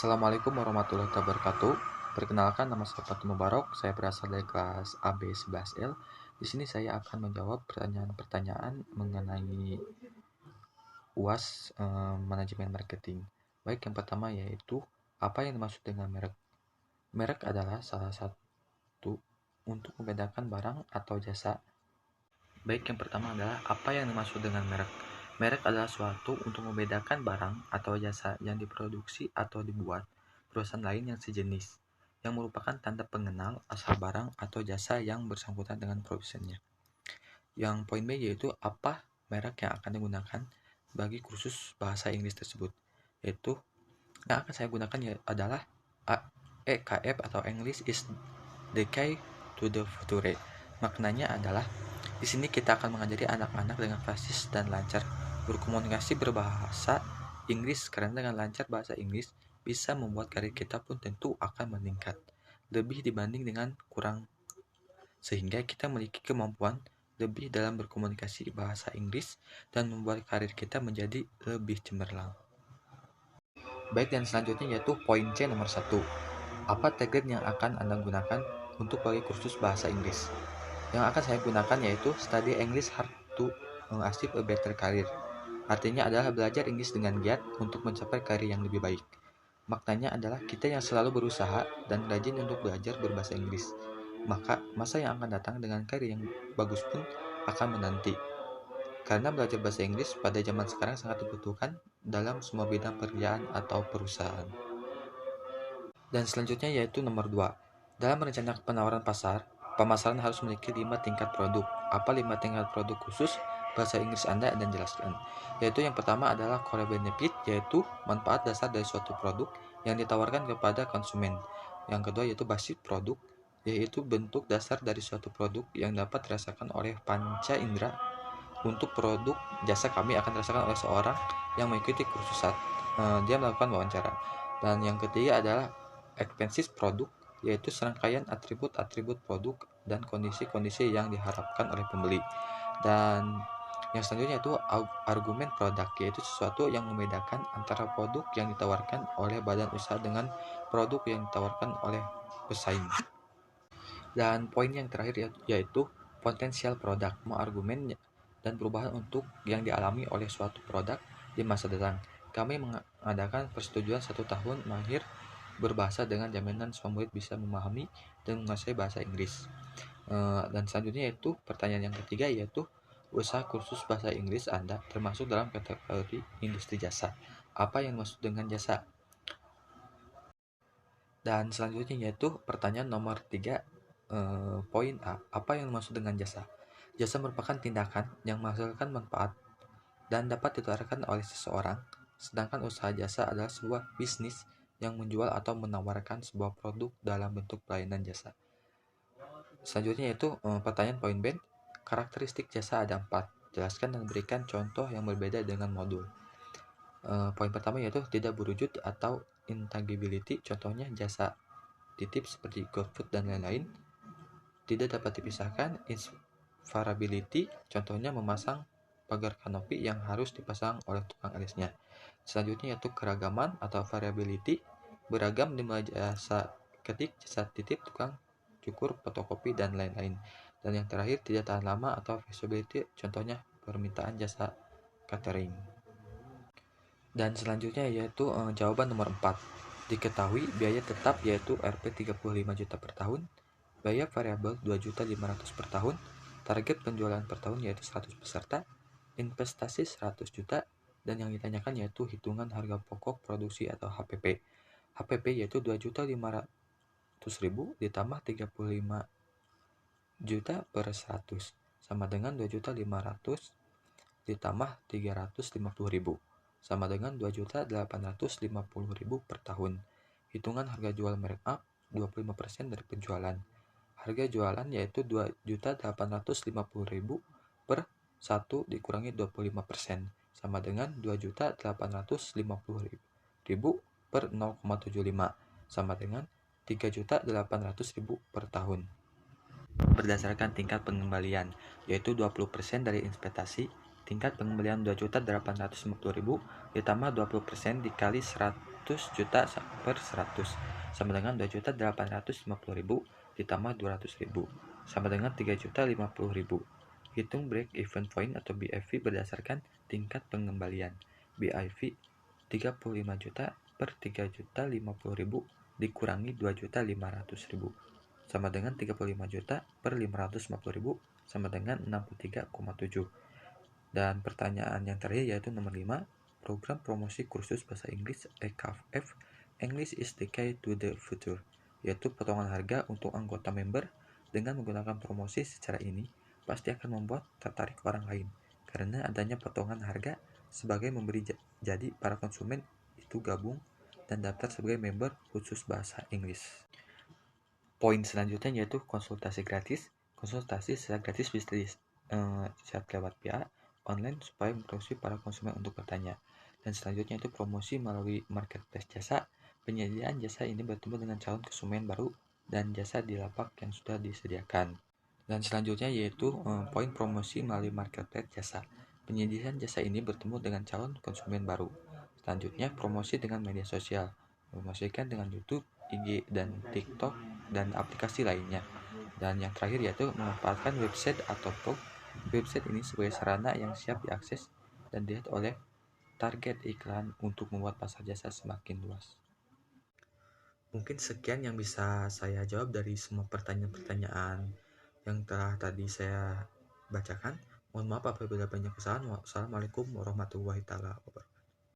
Assalamualaikum warahmatullahi wabarakatuh. Perkenalkan, nama saya Fatul Mubarok. Saya berasal dari kelas AB11L. Di sini saya akan menjawab pertanyaan-pertanyaan mengenai UAS manajemen marketing. Baik, yang pertama yaitu apa yang dimaksud dengan merek? Merek adalah salah satu untuk membedakan barang atau jasa. Baik, yang pertama adalah apa yang dimaksud dengan merek? Merek adalah suatu untuk membedakan barang atau jasa yang diproduksi atau dibuat perusahaan lain yang sejenis, yang merupakan tanda pengenal asal barang atau jasa yang bersangkutan dengan produsennya. Yang poin B yaitu apa merek yang akan digunakan bagi kursus bahasa Inggris tersebut, yaitu yang akan saya gunakan adalah EKF atau English is the key to the future. Maknanya adalah di sini kita akan mengajari anak-anak dengan fasis dan lancar berkomunikasi berbahasa Inggris, karena dengan lancar bahasa Inggris bisa membuat karir kita pun tentu akan meningkat lebih dibanding dengan kurang, sehingga kita memiliki kemampuan lebih dalam berkomunikasi bahasa Inggris dan membuat karir kita menjadi lebih cemerlang. Baik, dan selanjutnya yaitu poin C nomor 1. Apa tagline yang akan Anda gunakan untuk bagi kursus bahasa Inggris? Yang akan saya gunakan yaitu Study English Hard to Achieve a Better Career. Artinya adalah belajar Inggris dengan giat untuk mencapai karir yang lebih baik. Maknanya adalah kita yang selalu berusaha dan rajin untuk belajar berbahasa Inggris. Maka masa yang akan datang dengan karir yang bagus pun akan menanti. Karena belajar bahasa Inggris pada zaman sekarang sangat dibutuhkan dalam semua bidang pekerjaan atau perusahaan. Dan selanjutnya yaitu nomor 2. Dalam merencanakan penawaran pasar, pemasaran harus memiliki 5 tingkat produk. Apa 5 tingkat produk khusus bahasa Inggris Anda, dan jelaskan. Yaitu yang pertama adalah core benefit, yaitu manfaat dasar dari suatu produk yang ditawarkan kepada konsumen. Yang kedua yaitu basic produk, yaitu bentuk dasar dari suatu produk yang dapat dirasakan oleh panca indera. Untuk produk jasa kami akan dirasakan oleh seorang yang mengikuti kursus saat dia melakukan wawancara. Dan yang ketiga adalah expensive produk, yaitu serangkaian atribut-atribut produk dan kondisi-kondisi yang diharapkan oleh pembeli. Dan yang selanjutnya itu argumen produk, yaitu sesuatu yang membedakan antara produk yang ditawarkan oleh badan usaha dengan produk yang ditawarkan oleh pesaing. Dan poin yang terakhir yaitu potensial produk, argumen dan perubahan untuk yang dialami oleh suatu produk di masa datang. Kami mengadakan persetujuan 1 tahun mahir berbahasa dengan jaminan semua murid bisa memahami dan menguasai bahasa Inggris. Dan selanjutnya yaitu pertanyaan yang ketiga, yaitu usaha kursus bahasa Inggris Anda termasuk dalam kategori industri jasa. Apa yang dimaksud dengan jasa? Dan selanjutnya yaitu pertanyaan nomor 3, poin A. Apa yang dimaksud dengan jasa? Jasa merupakan tindakan yang menghasilkan manfaat dan dapat ditawarkan oleh seseorang, sedangkan usaha jasa adalah sebuah bisnis yang menjual atau menawarkan sebuah produk dalam bentuk pelayanan jasa. Selanjutnya yaitu pertanyaan poin B. Karakteristik jasa ada 4. Jelaskan dan berikan contoh yang berbeda dengan modul. Poin pertama yaitu tidak berwujud atau intangibility, contohnya jasa titip seperti GoFood dan lain-lain. Tidak dapat dipisahkan, invariability, contohnya memasang pagar kanopi yang harus dipasang oleh tukang alisnya. Selanjutnya yaitu keragaman atau variability, beragam dimulai jasa ketik, jasa titip, tukang cukur, fotokopi, dan lain-lain. Dan yang terakhir tidak tahan lama atau flexibility, contohnya permintaan jasa catering. Dan selanjutnya yaitu jawaban nomor 4. Diketahui biaya tetap yaitu Rp 35 juta per tahun, biaya variabel 2.500.000 per tahun, target penjualan per tahun yaitu 100 peserta, investasi 100 juta, dan yang ditanyakan yaitu hitungan harga pokok produksi atau HPP. HPP yaitu 2.500.000 ditambah 35 juta per 100 sama dengan 2.500 ditambah 350.000 sama dengan 2.850.000 per tahun. Hitungan harga jual merek A 25% dari penjualan. Harga jualan yaitu 2.850.000 per 1 dikurangi 25% sama dengan 2.850.000 per 0,75 sama dengan 3.800.000 per tahun. Berdasarkan tingkat pengembalian yaitu 20% dari investasi, tingkat pengembalian 2.850.000 ditambah 20% dikali 100 juta per 100 sama dengan 2.850.000 ditambah 200.000 sama dengan 3.050.000. Hitung break even point atau BEV berdasarkan tingkat pengembalian. BEV 35 juta per 3.050.000 dikurangi 2.500.000 sama dengan 35 juta per 550.000 sama dengan 63,7. Dan pertanyaan yang terakhir yaitu nomor 5, program promosi kursus bahasa Inggris EKF English is the key to the future, yaitu potongan harga untuk anggota member. Dengan menggunakan promosi secara ini pasti akan membuat tertarik orang lain, karena adanya potongan harga sebagai memberi jadi para konsumen itu gabung dan daftar sebagai member khusus bahasa Inggris. Poin selanjutnya yaitu konsultasi gratis. Konsultasi secara gratis bisa chat lewat via online supaya memproduksi para konsumen untuk bertanya. Dan selanjutnya itu promosi melalui marketplace jasa. Penyediaan jasa ini bertemu dengan calon konsumen baru dan jasa di lapak yang sudah disediakan. Dan selanjutnya yaitu poin promosi melalui marketplace jasa. Penyediaan jasa ini bertemu dengan calon konsumen baru. Selanjutnya promosi dengan media sosial. Promosikan dengan YouTube, IG, dan TikTok, dan aplikasi lainnya. Dan yang terakhir yaitu memanfaatkan website atau blog. Website ini sebagai sarana yang siap diakses dan dilihat oleh target iklan untuk membuat pasar jasa semakin luas. Mungkin sekian yang bisa saya jawab dari semua pertanyaan-pertanyaan yang telah tadi saya bacakan. Mohon maaf apabila banyak kesalahan. Wassalamualaikum warahmatullahi wabarakatuh.